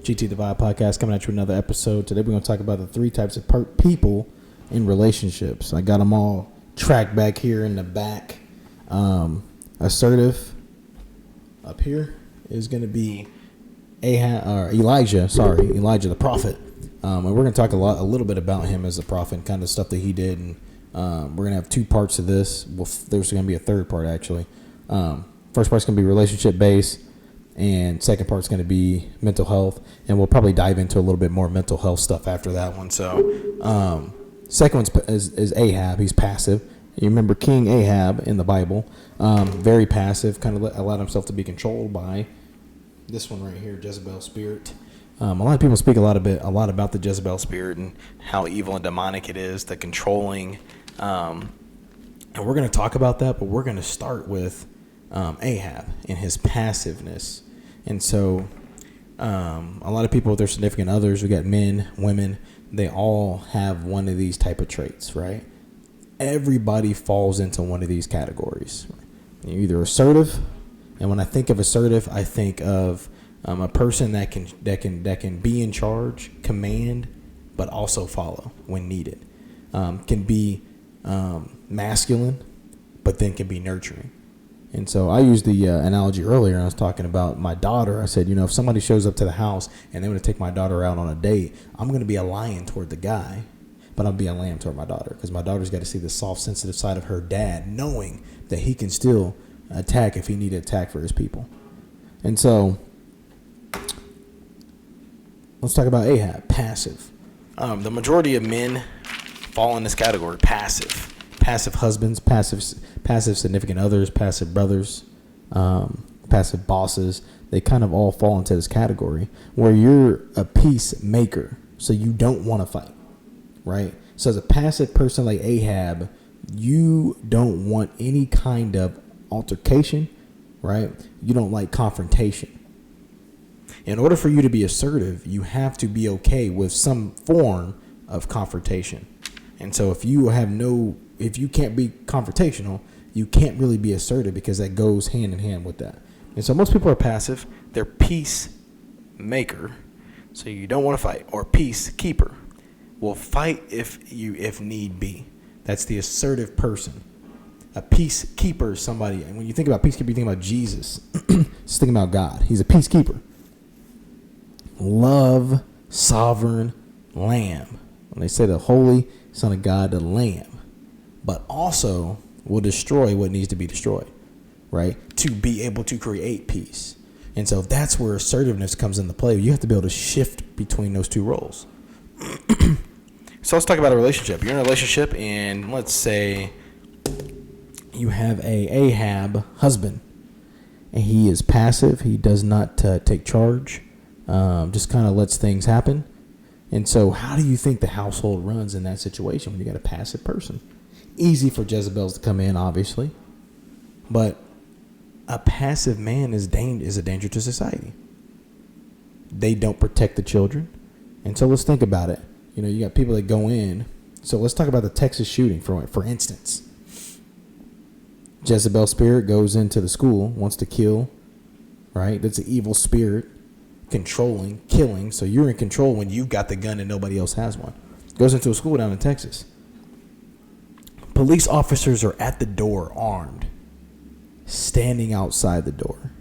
GT the Vibe Podcast coming at you with another episode. Today we're going to talk about the three types of people in relationships. I got them all tracked back here in the back. Assertive up here is going to be Elijah the prophet. And we're going to talk a little bit about him as a prophet and kind of stuff that he did. And we're going to have two parts of this. Well, there's going to be a third part, actually. First part's going to be relationship based, and second part's going to be mental health. And we'll probably dive into a little bit more mental health stuff after that one. So, second one is Ahab. He's passive. You remember King Ahab in the Bible. Very passive, kind of allowed himself to be controlled by this one right here, Jezebel spirit. A lot of people speak a lot about the Jezebel spirit and how evil and demonic it is, the controlling. And we're going to talk about that, but we're going to start with Ahab and his passiveness. And so a lot of people with their significant others, we got men, women, they all have one of these type of traits, right? Everybody falls into one of these categories. You're either assertive, and when I think of assertive, I think of a person that can be in charge, command, but also follow when needed. Can be masculine, but then can be nurturing. And so I used the analogy earlier. I was talking about my daughter. I said, if somebody shows up to the house and they want to take my daughter out on a date, I'm going to be a lion toward the guy, but I'll be a lamb toward my daughter, because my daughter's got to see the soft, sensitive side of her dad, knowing that he can still attack if he need to attack for his people. And so let's talk about Ahab, passive. The majority of men fall in this category, passive. Passive husbands, passive significant others, passive brothers, passive bosses. They kind of all fall into this category where you're a peacemaker, so you don't want to fight, right? So as a passive person like Ahab, you don't want any kind of altercation, right? You don't like confrontation. In order for you to be assertive, you have to be okay with some form of confrontation. And so if you can't be confrontational, you can't really be assertive, because that goes hand in hand with that. And so most people are passive. They're peacemaker, so you don't want to fight, or peacekeeper. Will fight if need be. That's the assertive person. A peacekeeper is somebody, and when you think about peacekeeper, you think about Jesus. Just think about God. He's a peacekeeper. Love, sovereign, lamb. When they say the Holy Son of God, the Lamb, but also will destroy what needs to be destroyed, right? To be able to create peace. And so that's where assertiveness comes into play. You have to be able to shift between those two roles. So let's talk about a relationship. You're in a relationship, and let's say you have a Ahab husband, and he is passive. He does not take charge, just kind of lets things happen. And so how do you think the household runs in that situation when you got a passive person? Easy for Jezebels to come in, obviously. But a passive man is a danger to society. They don't protect the children. And so let's think about it. You got people that go in. So let's talk about the Texas shooting, for instance. Jezebel spirit goes into the school, wants to kill, right? That's an evil spirit. Controlling, killing. So you're in control when you've got the gun and nobody else has one. Goes into a school down in Texas. Police officers are at the door armed, standing outside the door.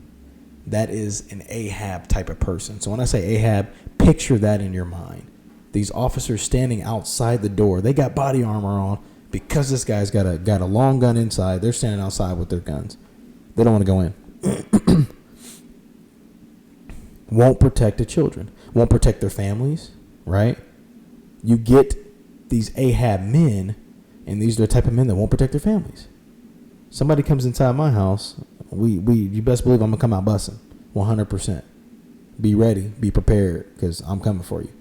That is an Ahab type of person. So when I say Ahab, picture that in your mind. These officers standing outside the door. They got body armor on because this guy's got a long gun inside. They're standing outside with their guns. They don't want to go in. Won't protect the children. Won't protect their families, right? You get these Ahab men, and these are the type of men that won't protect their families. Somebody comes inside my house, you best believe I'm going to come out busting, 100%. Be ready, be prepared, because I'm coming for you.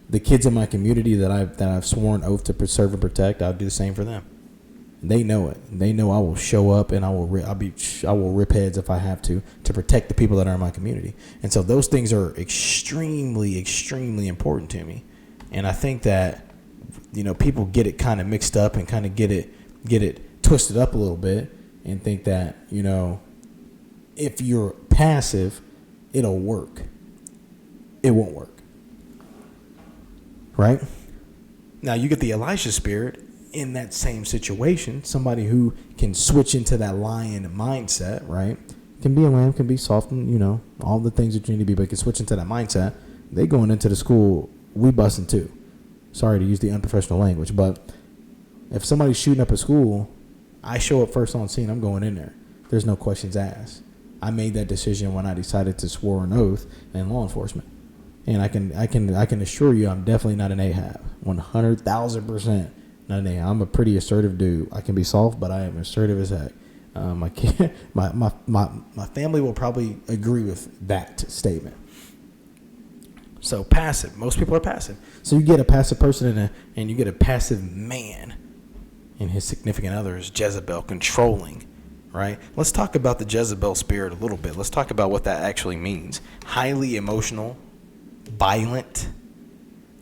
The kids in my community that I've sworn oath to preserve and protect, I'll do the same for them. They know it. They know I will show up, and I will rip heads if I have to protect the people that are in my community. And so those things are extremely, extremely important to me. And I think that people get it kind of mixed up and kind of get it twisted up a little bit, and think that if you're passive, it'll work. it won't work. Right? Now you get the Elijah spirit in that same situation. Somebody who can switch into that lion mindset, right? Can be a lamb, can be soft, and all the things that you need to be, but can switch into that mindset. They going into the school, we busting too. Sorry to use the unprofessional language, but if somebody's shooting up a school, I show up first on scene. I'm going in there. There's no questions asked. I made that decision when I decided to swear an oath in law enforcement. And I can assure you, I'm definitely not an Ahab. 100,000% not an Ahab. I'm a pretty assertive dude. I can be soft, but I am assertive as heck. I can't. My family will probably agree with that statement. So passive. Most people are passive. So you get a passive person and you get a passive man, and his significant other is Jezebel, controlling. Right? Let's talk about the Jezebel spirit a little bit. Let's talk about what that actually means. Highly emotional, violent,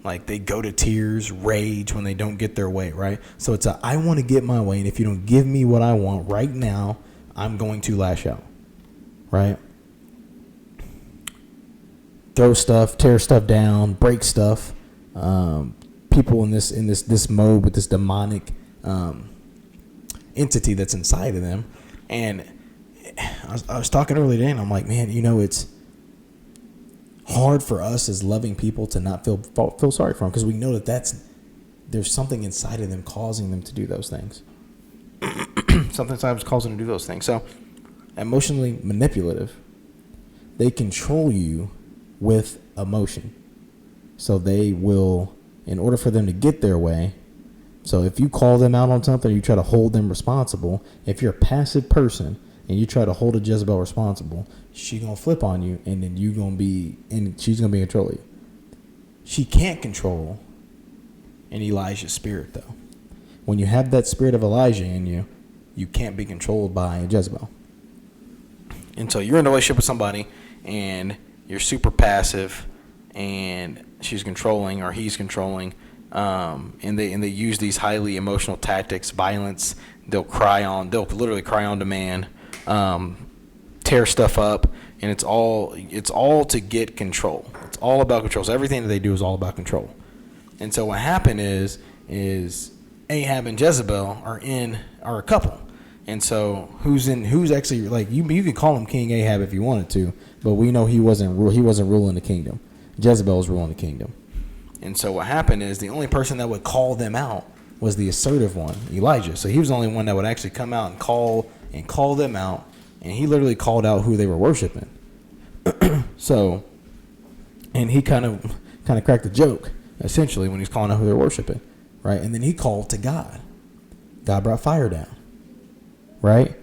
like they go to tears, rage when they don't get their way, right? So it's I want to get my way, and if you don't give me what I want right now, I'm going to lash out, right? Throw stuff, tear stuff down, break stuff. People in this mode with this demonic entity that's inside of them. And I was talking earlier today, and I'm like, man, it's hard for us as loving people to not feel sorry for them, because we know that there's something inside of them causing them to do those things. Sometimes causing them to do those things. So, emotionally manipulative. They control you with emotion. So they will, in order for them to get their way. So if you call them out on something, you try to hold them responsible. If you're a passive person and you try to hold a Jezebel responsible, she's going to flip on you, and then she's going to be in control of you. She can't control an Elijah spirit, though. When you have that spirit of Elijah in you, you can't be controlled by a Jezebel. And so you're in a relationship with somebody, and you're super passive, and she's controlling, or he's controlling, and they use these highly emotional tactics, violence. They'll literally cry on demand, tear stuff up, and it's all to get control. It's all about control. So everything that they do is all about control. And so what happened is Ahab and Jezebel are a couple. And so who's actually, like, you can call him King Ahab if you wanted to, but we know he wasn't ruling the kingdom. Jezebel was ruling the kingdom. And so what happened is the only person that would call them out was the assertive one, Elijah. So he was the only one that would actually come out and call them out, and he literally called out who they were worshiping. So, and he kind of cracked the joke essentially when he's calling out who they're worshiping, right? And then he called to God. God brought fire down, right?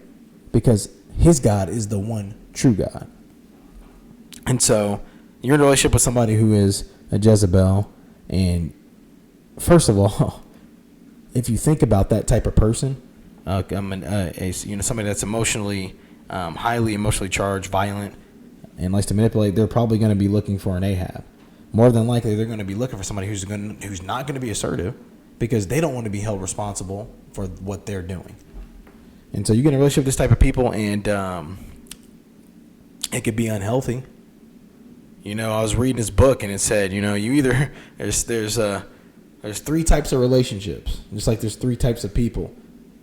Because his God is the one true God. And so you're in a relationship with somebody who is a Jezebel, and first of all, if you think about that type of person, somebody that's emotionally, highly emotionally charged, violent, and likes to manipulate, they're probably going to be looking for an Ahab. More than likely, they're going to be looking for somebody who's not going to be assertive, because they don't want to be held responsible for what they're doing. And so you get in a relationship with this type of people, and it could be unhealthy. I was reading this book, and it said, you either there's three types of relationships, just like there's three types of people.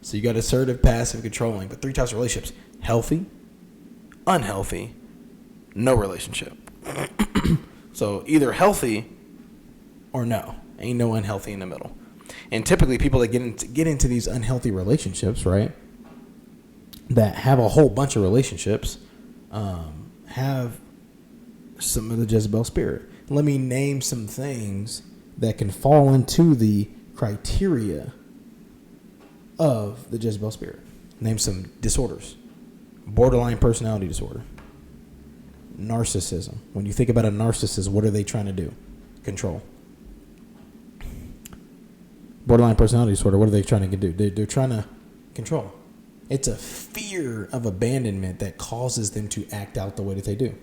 So you got assertive, passive, controlling, but three types of relationships: healthy, unhealthy, no relationship. So either healthy or no. Ain't no unhealthy in the middle. And typically people that get into these unhealthy relationships, right, that have a whole bunch of relationships, have some of the Jezebel spirit. Let me name some things that can fall into the criteria of the Jezebel spirit. Name some disorders. Borderline personality disorder. Narcissism. When you think about a narcissist, what are they trying to do? Control. Borderline personality disorder, what are they trying to do? They're trying to control. It's a fear of abandonment that causes them to act out the way that they do.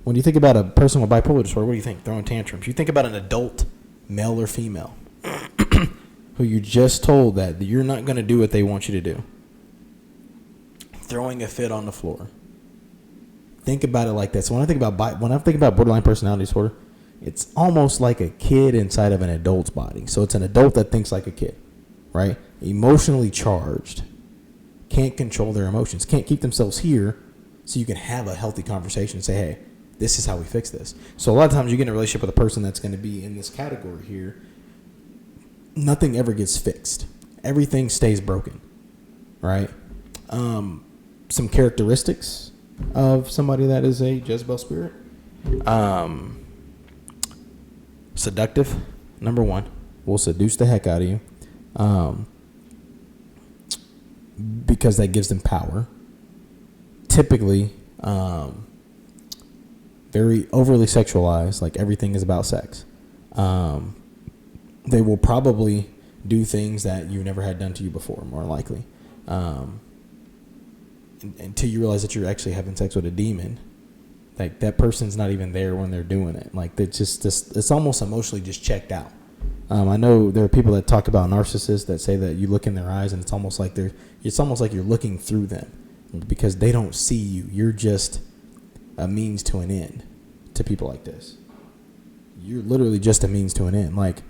When you think about a person with bipolar disorder, what do you think? Throwing tantrums. You think about an adult, male or female, who you just told that you're not going to do what they want you to do. Throwing a fit on the floor. Think about it like that. So when I think about borderline personality disorder, It's almost like a kid inside of an adult's body. So it's an adult that thinks like a kid, right? Emotionally charged, can't control their emotions, can't keep themselves here so you can have a healthy conversation and say, hey, this is how we fix this. So a lot of times you get in a relationship with a person that's going to be in this category here. Nothing ever gets fixed. Everything stays broken, right? Some characteristics of somebody that is a Jezebel spirit. Seductive, number one, will seduce the heck out of you, because that gives them power. Typically, very overly sexualized, like everything is about sex. They will probably do things that you've never had done to you before, more likely, until you realize that you're actually having sex with a demon. Like, that person's not even there when they're doing it. Like, it's almost emotionally just checked out. I know there are people that talk about narcissists that say that you look in their eyes and it's almost like you're looking through them because they don't see you. You're just a means to an end to people like this. You're literally just a means to an end. Like,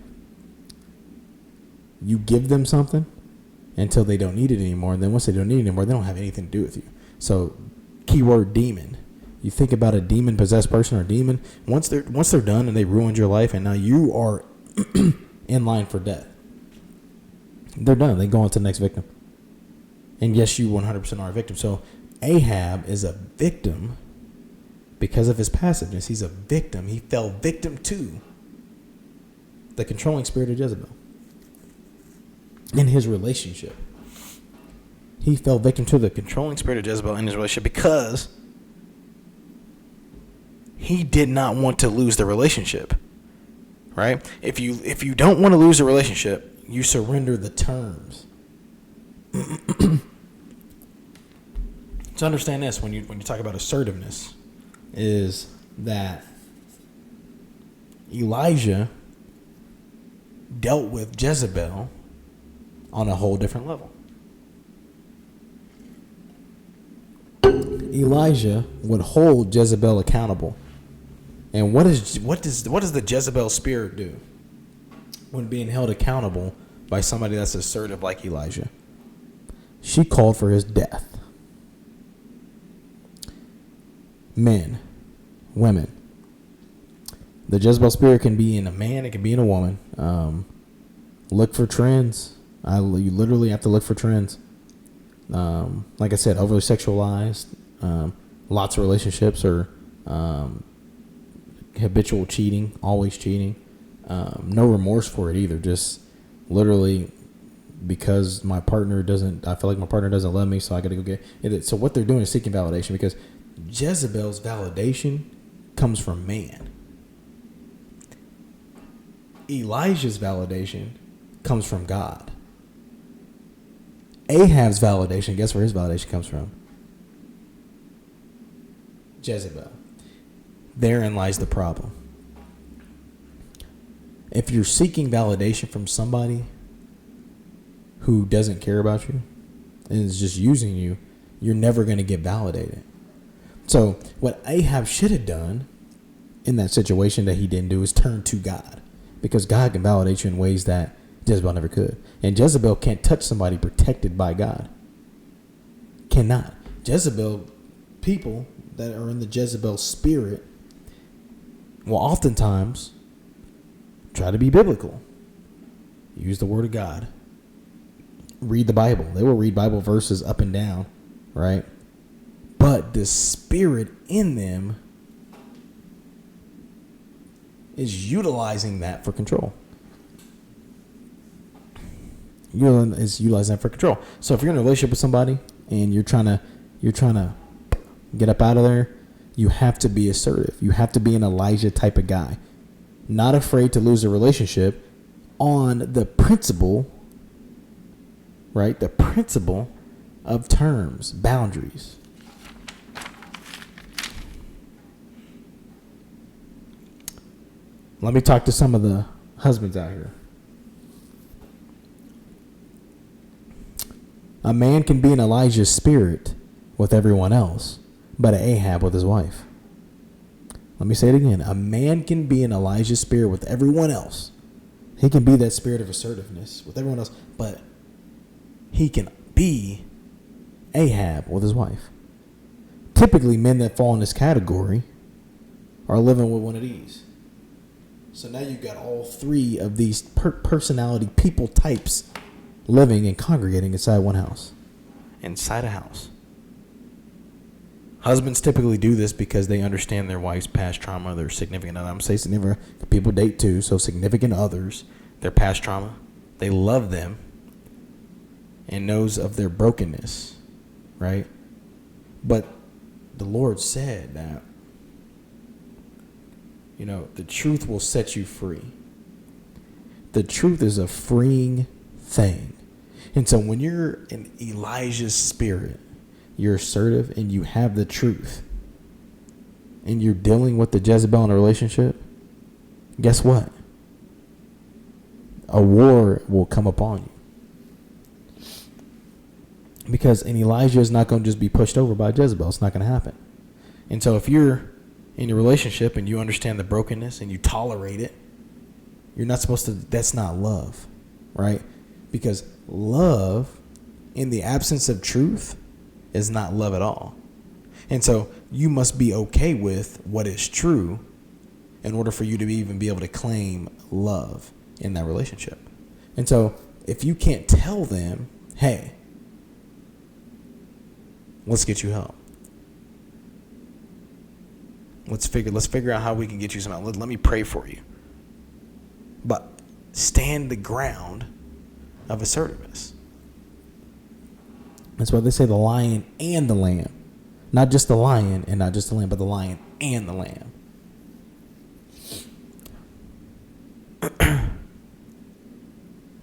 you give them something until they don't need it anymore. And then once they don't need it anymore, they don't have anything to do with you. So, keyword demon. You think about a demon-possessed person or demon. Once they're done and they ruined your life, and now you are in line for death. They're done. They go on to the next victim. And yes, you 100% are a victim. So Ahab is a victim because of his passiveness. He's a victim. He fell victim to the controlling spirit of Jezebel in his relationship. He fell victim to the controlling spirit of Jezebel in his relationship because he did not want to lose the relationship, right? If you don't want to lose the relationship, you surrender the terms. So understand this when you talk about assertiveness, is that Elijah dealt with Jezebel on a whole different level. Elijah would hold Jezebel accountable. And what does the Jezebel spirit do when being held accountable by somebody that's assertive like Elijah? She called for his death. Men, women. The Jezebel spirit can be in a man, it can be in a woman. Look for trends. You literally have to look for trends. Like I said, overly sexualized. Lots of relationships are habitual cheating, always cheating. No remorse for it either. Just literally because I feel like my partner doesn't love me, so I got to go get it. So what they're doing is seeking validation, because Jezebel's validation comes from man. Elijah's validation comes from God. Ahab's validation, guess where his validation comes from? Jezebel. Therein lies the problem. If you're seeking validation from somebody who doesn't care about you and is just using you, you're never going to get validated. So what Ahab should have done in that situation that he didn't do is turn to God, because God can validate you in ways that Jezebel never could. And Jezebel can't touch somebody protected by God. Cannot. Jezebel, people that are in the Jezebel spirit will oftentimes try to be biblical. Use the word of God. Read the Bible. They will read Bible verses up and down, right? But the spirit in them is utilizing that for control. Is utilizing that for control. So if you're in a relationship with somebody and you're trying to get up out of there, you have to be assertive. You have to be an Elijah type of guy. Not afraid to lose a relationship on the principle, right? The principle of terms, boundaries. Let me talk to some of the husbands out here. A man can be in Elijah's spirit with everyone else, but an Ahab with his wife. Let me say it again. A man can be in Elijah's spirit with everyone else. He can be that spirit of assertiveness with everyone else, but he can be Ahab with his wife. Typically, men that fall in this category are living with one of these. So now you've got all three of these personality people types living and congregating inside one house. Inside a house. Husbands typically do this because they understand their wife's past trauma, their significant other. I'm saying significant, people date too, so significant others, their past trauma. They love them and knows of their brokenness, right? But the Lord said that, the truth will set you free. The truth is a freeing thing. And so when you're in Elijah's spirit, you're assertive and you have the truth, and you're dealing with the Jezebel in a relationship, guess what? A war will come upon you. Because Elijah is not going to just be pushed over by Jezebel. It's not going to happen. And so if you're in your relationship and you understand the brokenness and you tolerate it, you're not supposed to, that's not love, right? Because love in the absence of truth is not love at all. And so you must be okay with what is true in order for you to even be able to claim love in that relationship. And so if you can't tell them, hey, let's get you help. Let's figure out how we can get you some help. Let me pray for you. But stand the ground of assertiveness. That's why they say the lion and the lamb. Not just the lion and not just the lamb, but the lion and the lamb.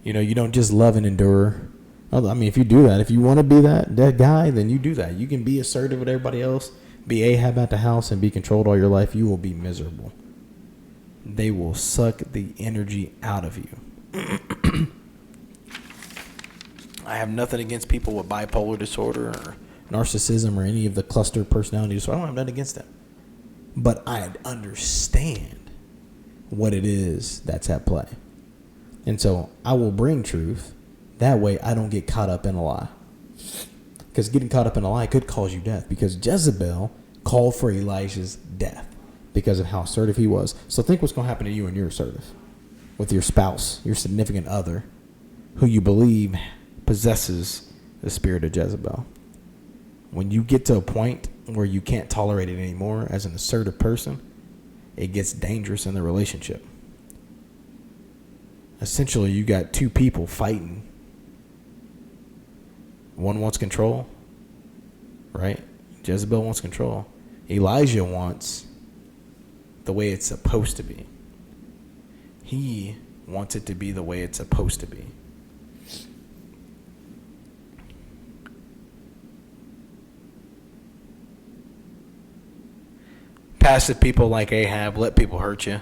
You don't just love and endure. I mean, if you do that, if you want to be that guy, then you do that. You can be assertive with everybody else, be Ahab at the house, and be controlled all your life. You will be miserable. They will suck the energy out of you. I have nothing against people with bipolar disorder or narcissism or any of the cluster personality disorder. I don't have nothing against them. But I understand what it is that's at play. And so I will bring truth. That way I don't get caught up in a lie. Because getting caught up in a lie could cause you death. Because Jezebel called for Elijah's death because of how assertive he was. So think what's going to happen to you when you're assertive. With your spouse, your significant other, who you believe possesses the spirit of Jezebel. When you get to a point where you can't tolerate it anymore as an assertive person, it gets dangerous in the relationship. Essentially, you got two people fighting. One wants control, right? Jezebel wants control. Elijah wants the way it's supposed to be. He wants it to be the way it's supposed to be. Passive people like Ahab let people hurt you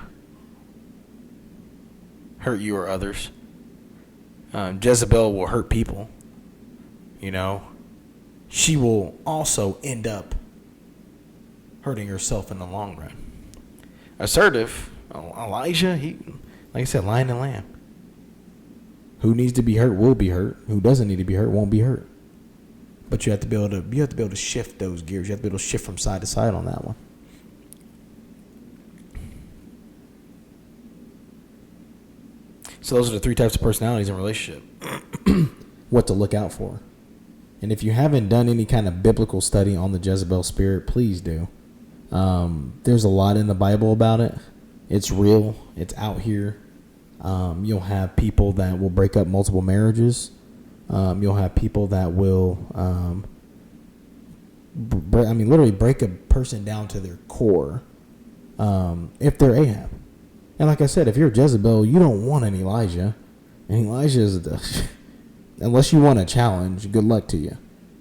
or others. Jezebel will hurt people. She will also end up hurting herself in the long run. Assertive, Elijah, he, like I said, lion and lamb. Who needs to be hurt will be hurt. Who doesn't need to be hurt won't be hurt. But you have to be able to shift those gears. You have to be able to shift from side to side on that one. So those are the three types of personalities in a relationship. What to look out for. And if you haven't done any kind of biblical study on the Jezebel spirit, please do. There's a lot in the Bible about it. It's real. It's out here. You'll have people that will break up multiple marriages. You'll have people that will, literally break a person down to their core if they're Ahab. And like I said, if you're Jezebel, you don't want an Elijah. And Elijah is unless you want a challenge, good luck to you.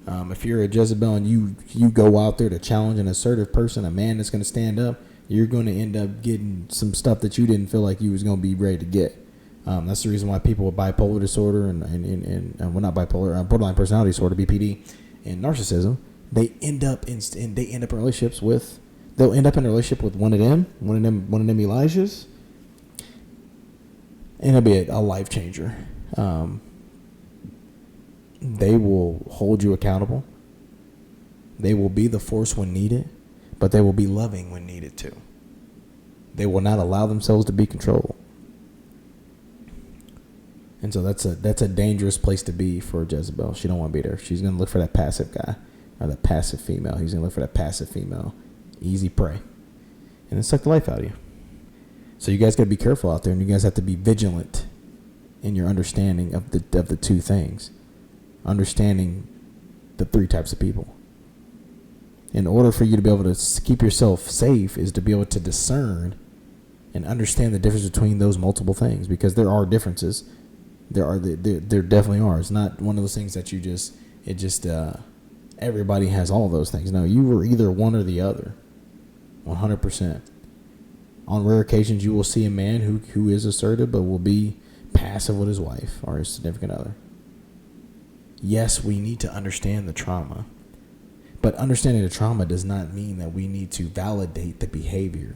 If you're a Jezebel and you go out there to challenge an assertive person, a man that's going to stand up, you're going to end up getting some stuff that you didn't feel like you was going to be ready to get. That's the reason why people with bipolar disorder and not bipolar, borderline personality disorder, BPD, and narcissism, they end up in relationships with they'll end up in a relationship with one of them Elijahs, and it'll be a life changer. They will hold you accountable. They will be the force when needed, but they will be loving when needed too. They will not allow themselves to be controlled. And so that's a dangerous place to be for Jezebel. She don't want to be there. She's going to look for that passive guy or that passive female. He's going to look for that passive female. Easy prey. And then suck the life out of you. So you guys got to be careful out there, and you guys have to be vigilant in your understanding of the two things. Understanding the three types of people. In order for you to be able to keep yourself safe is to be able to discern and understand the difference between those multiple things, because there are differences. There definitely are. It's not one of those things that everybody has all those things. No, you were either one or the other. 100%. On rare occasions, you will see a man who is assertive but will be passive with his wife or his significant other. Yes, we need to understand the trauma. But understanding the trauma does not mean that we need to validate the behavior.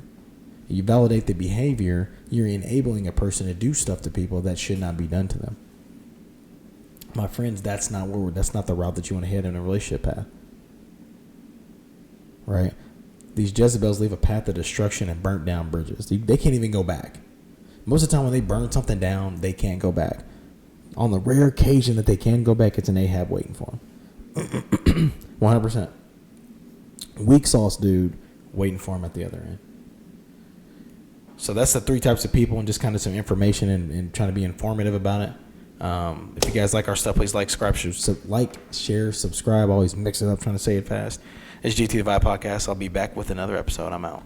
You validate the behavior, you're enabling a person to do stuff to people that should not be done to them. My friends, that's not the route that you want to head in a relationship path. Right? These Jezebels leave a path of destruction and burnt down bridges. They can't even go back. Most of the time when they burn something down, they can't go back. On the rare occasion that they can go back, it's an Ahab waiting for them. 100%. Weak sauce dude waiting for him at the other end. So that's the three types of people, and just kind of some information and trying to be informative about it. If you guys like our stuff, please like, share, subscribe. Always mix it up trying to say it fast. It's GT the Vibe Podcast. I'll be back with another episode. I'm out.